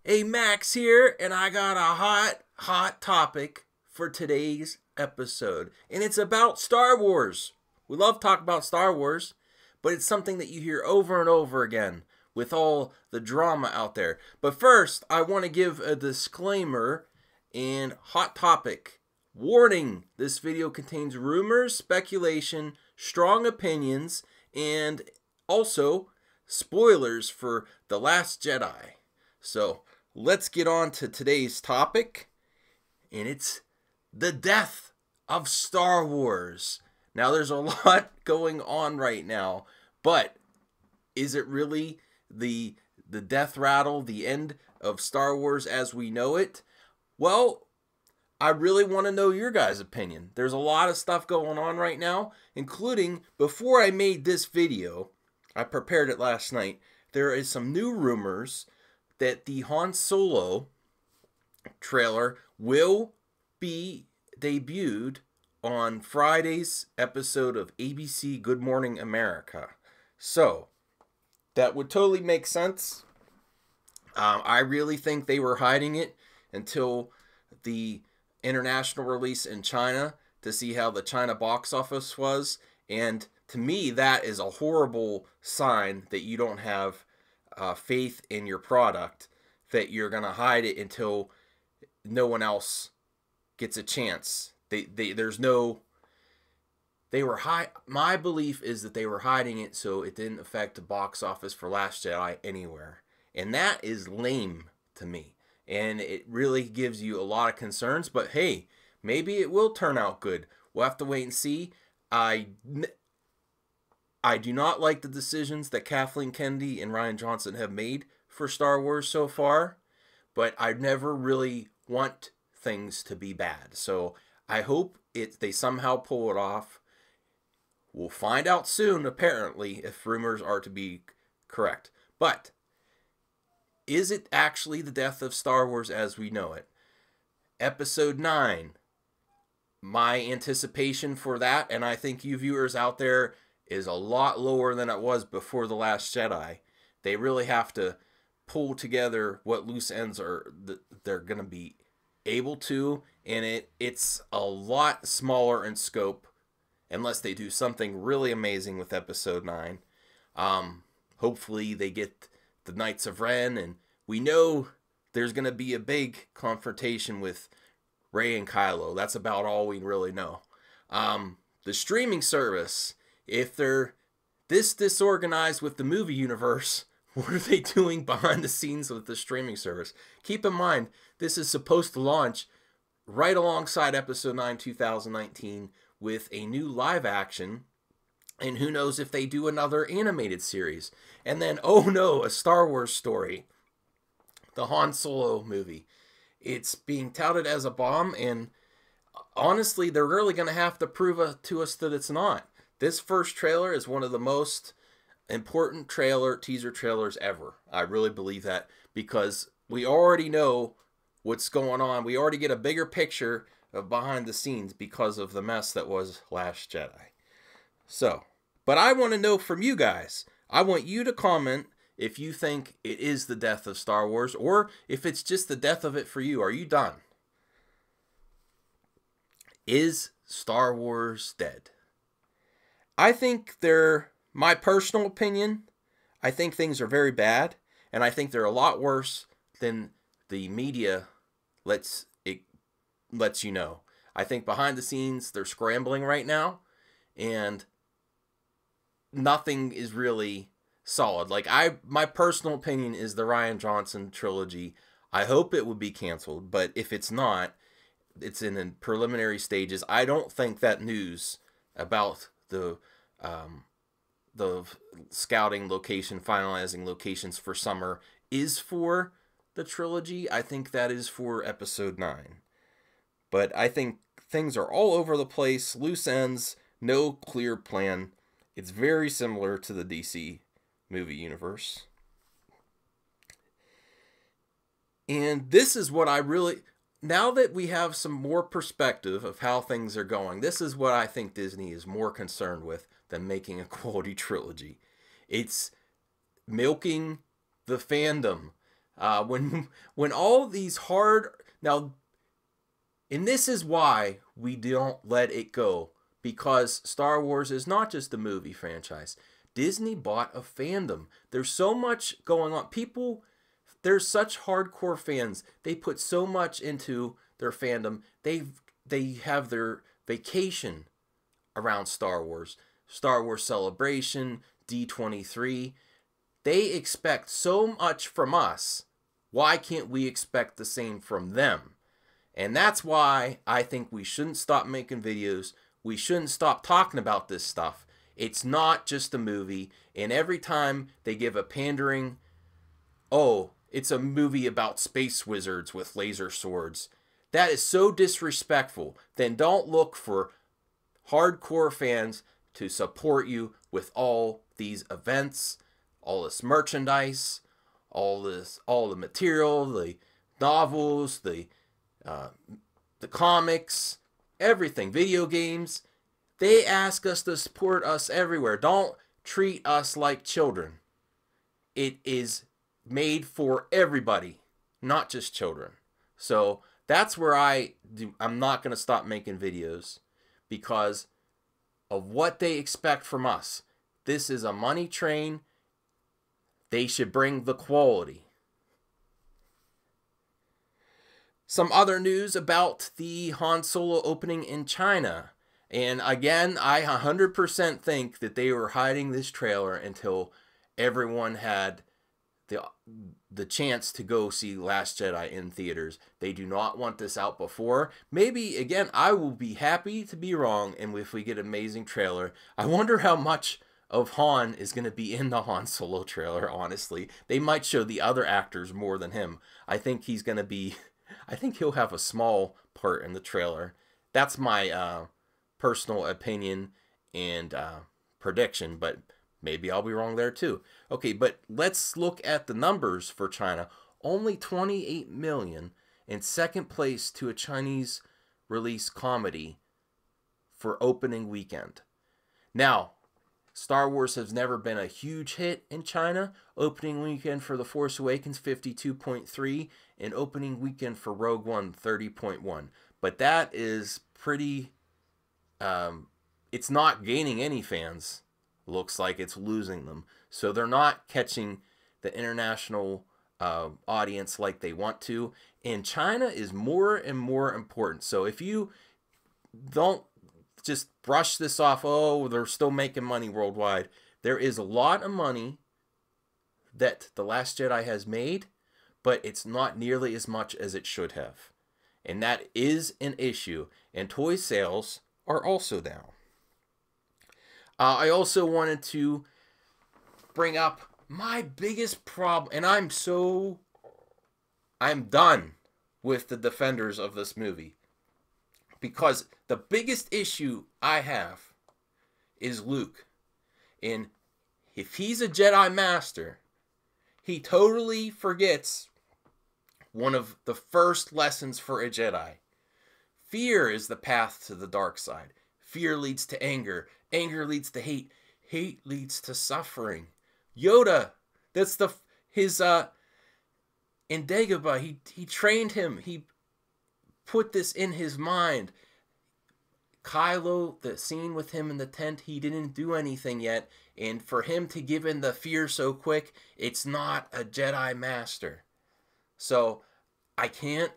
Hey, Max here, and I got a hot topic for today's episode. And it's about Star Wars. We love talking about Star Wars, but it's something that you hear over and over again with all the drama out there. But first, I want to give a disclaimer and hot topic. Warning, this video contains rumors, speculation, strong opinions, and also spoilers for The Last Jedi. So, let's get on to today's topic, and it's the death of Star Wars. Now, there's a lot going on right now, but is it really the death rattle, the end of Star Wars as we know it? Well, I really want to know your guys' opinion. There's a lot of stuff going on right now, including before I made this video, I prepared it last night, there is some new rumors that the Han Solo trailer will be debuted on Friday's episode of ABC Good Morning America. So, that would totally make sense. I really think they were hiding it until the international release in China to see how the China box office was. And to me, that is a horrible sign that you don't have faith in your product, that you're going to hide it until no one else gets a chance. My belief is that they were hiding it so it didn't affect the box office for Last Jedi anywhere. And that is lame to me. And it really gives you a lot of concerns. But hey, maybe it will turn out good. We'll have to wait and see. I do not like the decisions that Kathleen Kennedy and Rian Johnson have made for Star Wars so far, but I never really want things to be bad. So I hope they somehow pull it off. We'll find out soon, apparently, if rumors are to be correct. But is it actually the death of Star Wars as we know it? Episode 9. My anticipation for that, and I think you viewers out there, is a lot lower than it was before The Last Jedi. They really have to pull together what loose ends they're going to be able to, and it's a lot smaller in scope unless they do something really amazing with Episode 9. Hopefully they get the Knights of Ren, and we know there's going to be a big confrontation with Rey and Kylo. That's about all we really know. The streaming service, if they're this disorganized with the movie universe, what are they doing behind the scenes with the streaming service? Keep in mind, this is supposed to launch right alongside Episode 9 2019 with a new live action, and who knows if they do another animated series. And then, oh no, a Star Wars story. The Han Solo movie. It's being touted as a bomb, and honestly, they're really going to have to prove to us that it's not. This first trailer is one of the most important teaser trailers ever. I really believe that, because we already know what's going on. We already get a bigger picture of behind the scenes because of the mess that was Last Jedi. So, but I want to know from you guys. I want you to comment if you think it is the death of Star Wars, or if it's just the death of it for you. Are you done? Is Star Wars dead? I think my personal opinion, I think things are very bad, and I think they're a lot worse than the media lets you know. I think behind the scenes they're scrambling right now, and nothing is really solid. My personal opinion is the Rian Johnson trilogy, I hope it would be canceled, but if it's not, it's in the preliminary stages. I don't think that news about the scouting location, finalizing locations for summer is for the trilogy. I think that is for Episode 9. But I think things are all over the place, loose ends, no clear plan. It's very similar to the DC movie universe. And this is what now that we have some more perspective of how things are going, this is what I think Disney is more concerned with than making a quality trilogy. It's milking the fandom. When all these hard now, and this is why we don't let it go, because Star Wars is not just a movie franchise. Disney bought a fandom. There's so much going on. People, there's such hardcore fans. They put so much into their fandom. They have their vacation around Star Wars. Star Wars Celebration, D23. They expect so much from us. Why can't we expect the same from them? And that's why I think we shouldn't stop making videos. We shouldn't stop talking about this stuff. It's not just a movie. And every time they give a pandering, oh, it's a movie about space wizards with laser swords. That is so disrespectful. Then don't look for hardcore fans to support you with all these events, all this merchandise, all the material, the novels, the comics, everything, video games. They ask us to support us everywhere. Don't treat us like children. It is made for everybody, not just children. So that's where I'm not going to stop making videos because of what they expect from us. This is a money train. They should bring the quality. Some other news about the Han Solo opening in China. And again, I 100% think that they were hiding this trailer until everyone had the chance to go see Last Jedi in theaters. They do not want this out before. Maybe, again, I will be happy to be wrong, and if we get an amazing trailer, I wonder how much of Han is going to be in the Han Solo trailer, honestly. They might show the other actors more than him. I think he's going to be... I think he'll have a small part in the trailer. That's my personal opinion and prediction, but maybe I'll be wrong there too. Okay, but let's look at the numbers for China. Only 28 million in second place to a Chinese release comedy for opening weekend. Now, Star Wars has never been a huge hit in China. Opening weekend for The Force Awakens, 52.3, and opening weekend for Rogue One, 30.1. But that is pretty... it's not gaining any fans. Looks like it's losing them. So they're not catching the international audience like they want to. And China is more and more important. So if you don't just brush this off, oh, they're still making money worldwide. There is a lot of money that The Last Jedi has made, but it's not nearly as much as it should have. And that is an issue. And toy sales are also down. I also wanted to bring up my biggest problem, and I'm done with the defenders of this movie. Because the biggest issue I have is Luke. And if he's a Jedi Master, he totally forgets one of the first lessons for a Jedi. Fear is the path to the dark side. Fear leads to anger. Anger leads to hate. Hate leads to suffering. Yoda, that's in Dagobah, he trained him. He put this in his mind. Kylo, the scene with him in the tent, he didn't do anything yet. And for him to give in the fear so quick, it's not a Jedi Master. So I can't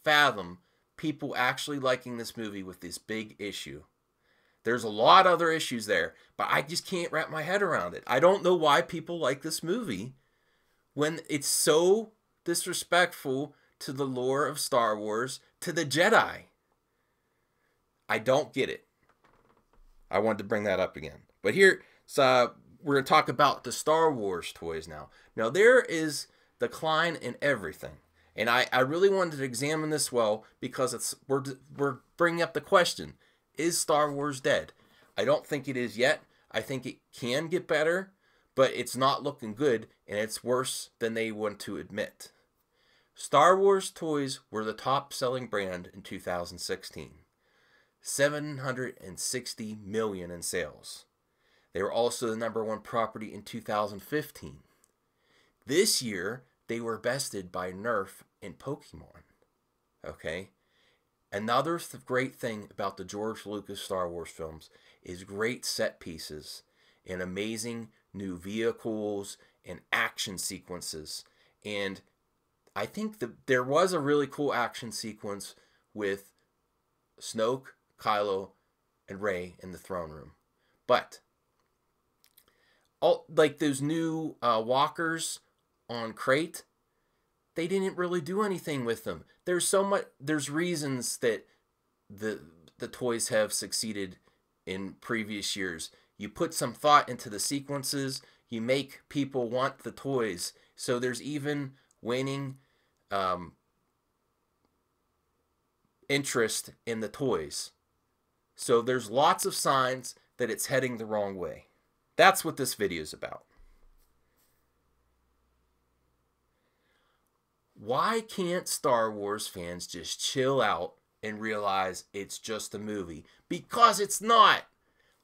fathom people actually liking this movie with this big issue. There's a lot of other issues there, but I just can't wrap my head around it. I don't know why people like this movie when it's so disrespectful to the lore of Star Wars, to the Jedi. I don't get it. I wanted to bring that up again. But here, we're going to talk about the Star Wars toys now. Now, there is decline in everything. And I really wanted to examine this well because we're bringing up the question, is Star Wars dead? I don't think it is yet. I think it can get better, but it's not looking good, and it's worse than they want to admit. Star Wars toys were the top-selling brand in 2016. 760 million in sales. They were also the #1 property in 2015. This year, they were bested by Nerf and Pokemon. Okay? Another great thing about the George Lucas Star Wars films is great set pieces and amazing new vehicles and action sequences. And I think that there was a really cool action sequence with Snoke, Kylo, and Rey in the throne room. But all like those new walkers on Crate, they didn't really do anything with them. There's reasons that the toys have succeeded in previous years. You put some thought into the sequences, you make people want the toys. So there's even waning interest in the toys. So there's lots of signs that it's heading the wrong way. That's what this video is about. Why can't Star Wars fans just chill out and realize it's just a movie? Because it's not.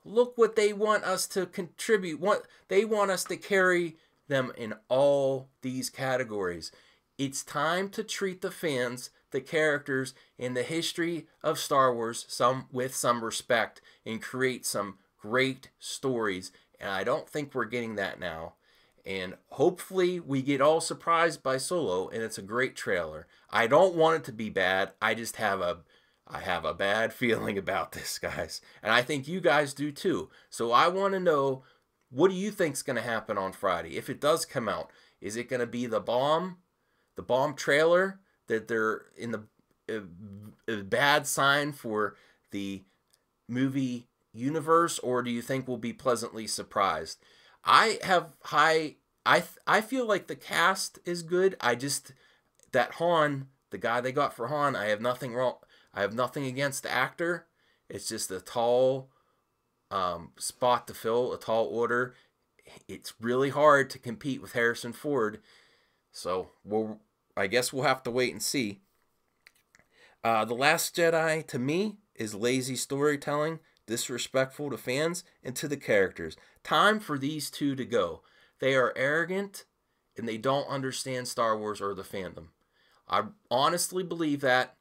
Look what they want us to contribute. They want us to carry them in all these categories. It's time to treat the fans, the characters, and the history of Star Wars with some respect and create some great stories. And I don't think we're getting that now. And hopefully we get all surprised by Solo and it's a great trailer. I don't want it to be bad. I just have a bad feeling about this, guys. And I think you guys do too. So I want to know, what do you think's going to happen on Friday? If it does come out, is it going to be the bomb trailer that they're in a bad sign for the movie universe, or do you think we'll be pleasantly surprised? I feel like the cast is good. That Han, the guy they got for Han, I have nothing against the actor. It's just a tall spot to fill, a tall order. It's really hard to compete with Harrison Ford. So I guess we'll have to wait and see. The Last Jedi, to me, is lazy storytelling, disrespectful to fans and to the characters. Time for these two to go. They are arrogant and they don't understand Star Wars or the fandom. I honestly believe that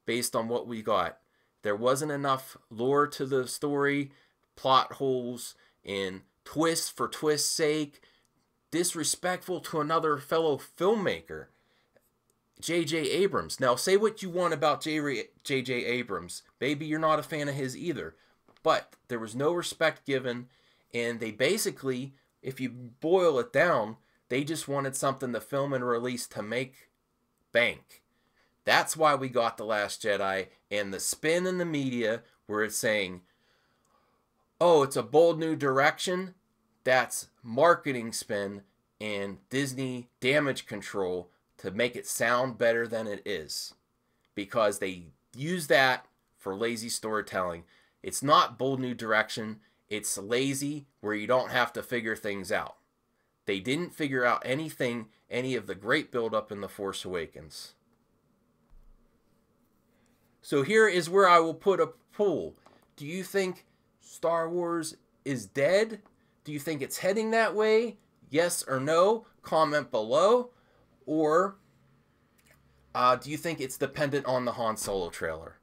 based on what we got. There wasn't enough lore to the story, plot holes, and twists for twist's sake. Disrespectful to another fellow filmmaker, J.J. Abrams. Now, say what you want about J.J. Abrams. Maybe you're not a fan of his either. But there was no respect given, and they basically, if you boil it down, they just wanted something to film and release to make bank. That's why we got The Last Jedi, and the spin in the media where it's saying, oh, it's a bold new direction. That's marketing spin and Disney damage control to make it sound better than it is. Because they use that for lazy storytelling. It's not bold new direction. It's lazy where you don't have to figure things out. They didn't figure out any of the great buildup in The Force Awakens. So here is where I will put a poll. Do you think Star Wars is dead? Do you think it's heading that way? Yes or no? Comment below. Or do you think it's dependent on the Han Solo trailer?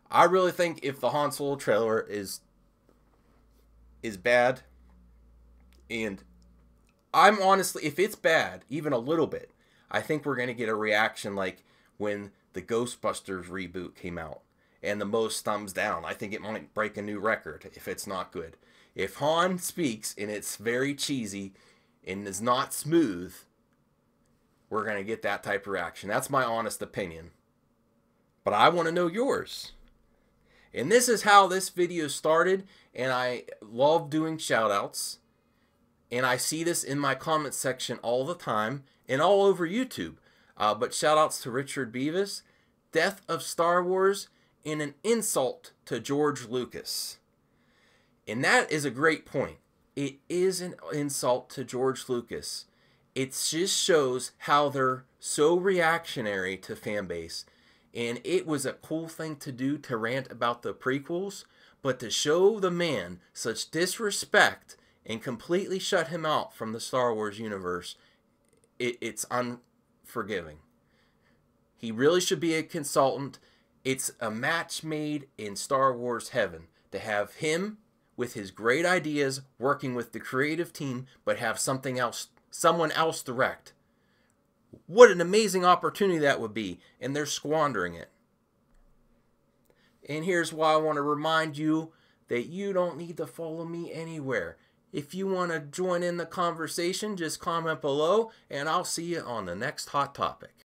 I really think if the Han Solo trailer is bad, and I'm honestly, if it's bad, even a little bit, I think we're going to get a reaction like when the Ghostbusters reboot came out and the most thumbs down. I think it might break a new record if it's not good. If Han speaks and it's very cheesy and is not smooth, we're going to get that type of reaction. That's my honest opinion. But I want to know yours. And this is how this video started, and I love doing shoutouts. And I see this in my comment section all the time and all over YouTube. But shoutouts to Richard Beavis, Death of Star Wars, and an insult to George Lucas. And that is a great point. It is an insult to George Lucas. It just shows how they're so reactionary to fan base. And it was a cool thing to do to rant about the prequels, but to show the man such disrespect and completely shut him out from the Star Wars universe, it's unforgiving. He really should be a consultant. It's a match made in Star Wars heaven to have him with his great ideas working with the creative team, but have someone else direct. What an amazing opportunity that would be, and they're squandering it. And here's why I want to remind you that you don't need to follow me anywhere. If you want to join in the conversation, just comment below, and I'll see you on the next hot topic.